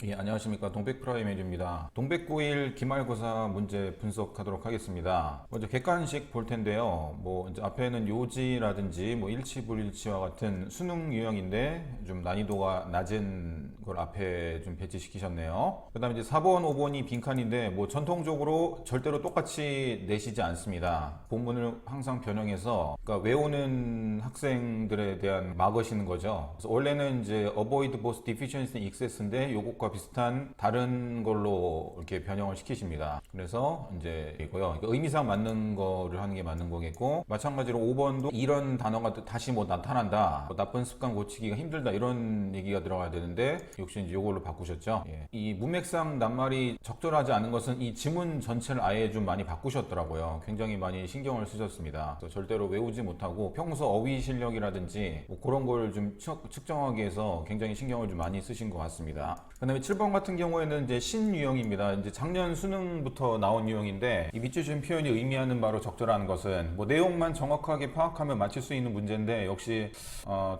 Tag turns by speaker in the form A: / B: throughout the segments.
A: 예, 안녕하십니까. 동백프라임입니다. 동백고일 기말고사 문제 분석하도록 하겠습니다. 먼저 객관식 볼 텐데요. 이제 앞에는 요지라든지 일치불일치와 같은 수능 유형인데 좀 난이도가 낮은 걸 앞에 좀 배치시키셨네요. 그 다음에 이제 4번, 5번이 빈칸인데 전통적으로 절대로 똑같이 내시지 않습니다. 본문을 항상 변형해서 그러니까 외우는 학생들에 대한 막으시는 거죠. 그래서 원래는 이제 avoid both deficiency and excess인데 요것과 비슷한 다른 걸로 이렇게 변형을 시키십니다. 그래서 이제 이거요. 의미상 맞는 거를 하는 게 맞는 거겠고, 마찬가지로 5번도 이런 단어가 다시 나타난다. 나쁜 습관 고치기가 힘들다. 이런 얘기가 들어가야 되는데 역시 이제 이걸로 바꾸셨죠. 예. 이 문맥상 낱말이 적절하지 않은 것은 이 지문 전체를 아예 좀 많이 바꾸셨더라고요. 굉장히 많이 신경을 쓰셨습니다. 그래서 절대로 외우지 못하고 평소 어휘 실력이라든지 그런 걸 좀 측정하기 위해서 굉장히 신경을 좀 많이 쓰신 것 같습니다. 그 다음에 7번 같은 경우에는 이제 신유형입니다. 이제 작년 수능부터 나온 유형인데, 이 밑줄 준 표현이 의미하는 바로 적절한 것은 내용만 정확하게 파악하면 맞힐 수 있는 문제인데, 역시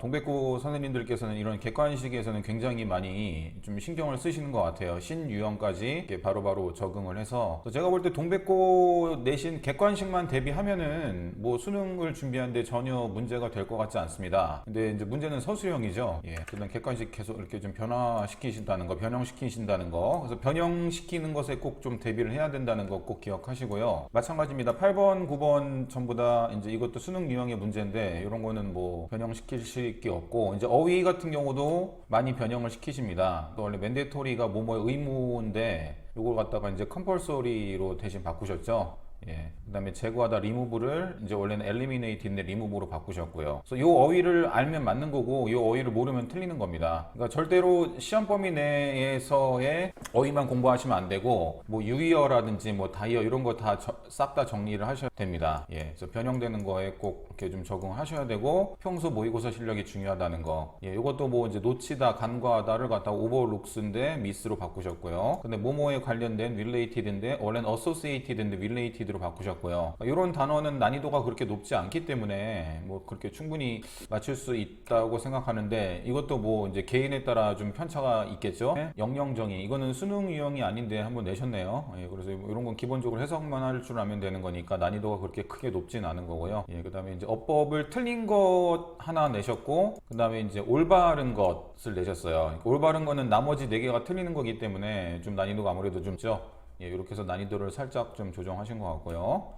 A: 동백고 선생님들께서는 이런 객관식에서는 굉장히 많이 좀 신경을 쓰시는 것 같아요. 신유형까지 바로바로 적응을 해서. 제가 볼 때 동백고 내신 객관식만 대비하면은 수능을 준비하는데 전혀 문제가 될 것 같지 않습니다. 근데 이제 문제는 서술형이죠. 예, 그다음 객관식 계속 이렇게 좀 변화시키신다는 거, 변형시키신다는 거. 그래서 변형시키는 것에 꼭 좀 대비를 해야 된다는 거 꼭 기억하시고요. 마찬가지입니다. 8번, 9번 전부 다 이제 이것도 수능 유형의 문제인데, 이런 거는 변형시킬 게 없고, 이제 어휘 같은 경우도 많이 변형을 시키십니다. 또 원래 맨데토리가 뭐뭐의 의무인데, 이걸 갖다가 이제 컴펄서리로 대신 바꾸셨죠. 예. 그 다음에 제거하다 리무브를 이제 원래는 엘리미네이트인데 리무브로 바꾸셨고요. 그래서 이 어휘를 알면 맞는 거고, 이 어휘를 모르면 틀리는 겁니다. 그러니까 절대로 시험 범위 내에서의 어휘만 공부하시면 안 되고, 유의어라든지 다이어 이런 거 다 싹 다 정리를 하셔야 됩니다. 예. 그래서 변형되는 거에 꼭 이렇게 좀 적응하셔야 되고, 평소 모의고사 실력이 중요하다는 거. 예. 이것도 이제 놓치다, 간과하다를 갖다가 오버룩스인데 미스로 바꾸셨고요. 근데 모모에 관련된 related인데 원래는 associated인데 related 로 바꾸셨고요. 이런 단어는 난이도가 그렇게 높지 않기 때문에 그렇게 충분히 맞출 수 있다고 생각하는데, 이것도 이제 개인에 따라 좀 편차가 있겠죠. 영영정의 이거는 수능 유형이 아닌데 한번 내셨네요. 예, 그래서 이런 건 기본적으로 해석만 할 줄 알면 되는 거니까 난이도가 그렇게 크게 높진 않은 거고요. 예, 그다음에 이제 어법을 틀린 것 하나 내셨고, 그다음에 이제 올바른 것을 내셨어요. 올바른 거는 나머지 4개가 틀리는 거기 때문에 좀 난이도가 아무래도 좀 죠. 예, 이렇게 해서 난이도를 살짝 좀 조정하신 것 같고요.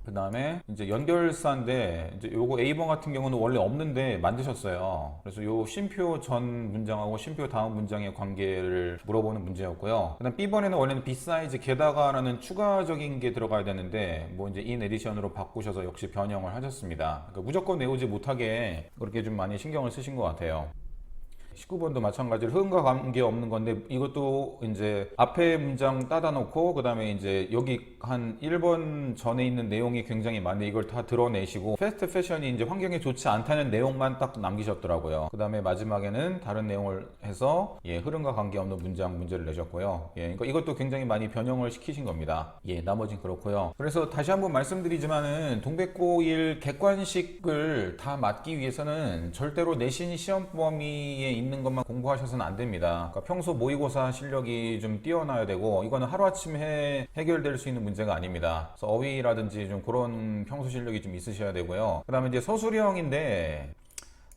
A: 그 다음에 이제 연결사인데, 이제 요거 A번 같은 경우는 원래 없는데 만드셨어요. 그래서 요 쉼표 전 문장하고 쉼표 다음 문장의 관계를 물어보는 문제였고요. 그 다음 B번에는 원래는 besides 게다가라는 추가적인 게 들어가야 되는데, 이제 in addition으로 바꾸셔서 역시 변형을 하셨습니다. 그러니까 무조건 외우지 못하게 그렇게 좀 많이 신경을 쓰신 것 같아요. 19번도 마찬가지로 흐음과 관계없는 건데, 이것도 이제 앞에 문장 따다 놓고 그 다음에 이제 여기 한 1번 전에 있는 내용이 굉장히 많은데 이걸 다 드러내시고, 패스트 패션이 이제 환경에 좋지 않다는 내용만 딱 남기셨더라고요. 그 다음에 마지막에는 다른 내용을 해서 흐름과 관계없는 문제를 내셨고요. 그러니까 이것도 굉장히 많이 변형을 시키신 겁니다. 나머진 그렇고요. 그래서 다시 한번 말씀드리지만은 동백고1 객관식을 다 맞기 위해서는 절대로 내신 시험 범위에 있는 것만 공부하셔서는 안 됩니다. 그러니까 평소 모의고사 실력이 좀 뛰어나야 되고, 이거는 하루아침에 해결될 수 있는 문제가 아닙니다. 그래서 어휘라든지 좀 그런 평소 실력이 좀 있으셔야 되고요. 그 다음에 이제 서술형인데,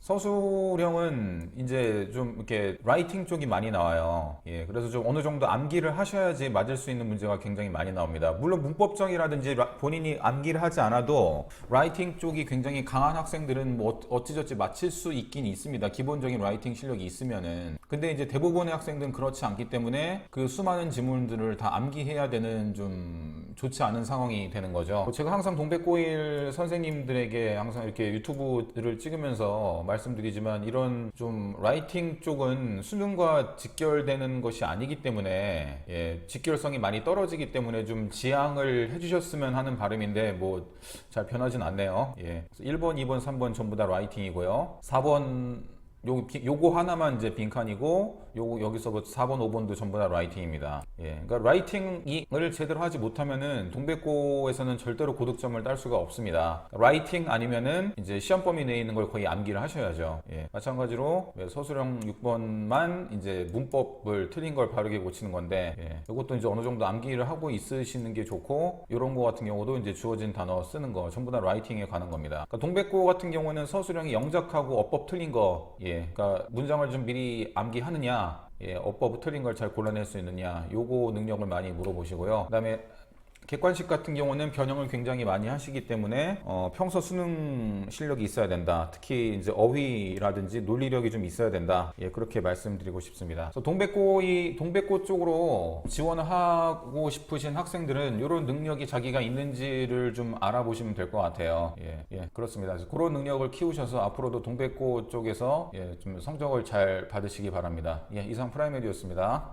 A: 서술형은 이제 좀 이렇게 라이팅 쪽이 많이 나와요. 그래서 좀 어느 정도 암기를 하셔야지 맞을 수 있는 문제가 굉장히 많이 나옵니다. 물론 문법적이라든지 본인이 암기를 하지 않아도 라이팅 쪽이 굉장히 강한 학생들은 어찌저찌 맞힐 수 있긴 있습니다. 기본적인 라이팅 실력이 있으면은. 근데 이제 대부분의 학생들은 그렇지 않기 때문에 그 수많은 지문들을 다 암기해야 되는 좀 좋지 않은 상황이 되는 거죠. 제가 항상 동백고1 선생님들에게 항상 이렇게 유튜브를 찍으면서 말씀드리지만, 이런 좀 라이팅 쪽은 수능과 직결되는 것이 아니기 때문에 직결성이 많이 떨어지기 때문에 좀 지양을 해주셨으면 하는 바람인데 잘 변하진 않네요. 1번, 2번, 3번 전부 다 라이팅이고요. 4번 요거 하나만 이제 빈칸이고 요거 여기서부터 4번, 5번도 전부 다 라이팅입니다. 예, 그러니까 라이팅을 제대로 하지 못하면은 동백고에서는 절대로 고득점을 딸 수가 없습니다. 라이팅 아니면은 이제 시험 범위 내에 있는 걸 거의 암기를 하셔야죠. 예, 마찬가지로 서술형 6번만 이제 문법을 틀린 걸 바르게 고치는 건데, 예, 이것도 이제 어느 정도 암기를 하고 있으시는 게 좋고, 이런 거 같은 경우도 이제 주어진 단어 쓰는 거 전부 다 라이팅에 관한 겁니다. 그러니까 동백고 같은 경우는 서술형이 영작하고 어법 틀린 거, 예, 그러니까 문장을 좀 미리 암기하느냐, 예, 어법 틀린 걸 잘 골라낼 수 있느냐, 요거 능력을 많이 물어보시고요. 그다음에 객관식 같은 경우는 변형을 굉장히 많이 하시기 때문에 평소 수능 실력이 있어야 된다. 특히 이제 어휘라든지 논리력이 좀 있어야 된다. 예, 그렇게 말씀드리고 싶습니다. 그래서 동백고 쪽으로 지원을 하고 싶으신 학생들은 이런 능력이 자기가 있는지를 좀 알아보시면 될 것 같아요. 예, 그렇습니다. 그래서 그런 능력을 키우셔서 앞으로도 동백고 쪽에서 좀 성적을 잘 받으시기 바랍니다. 예, 이상 프라이머리였습니다.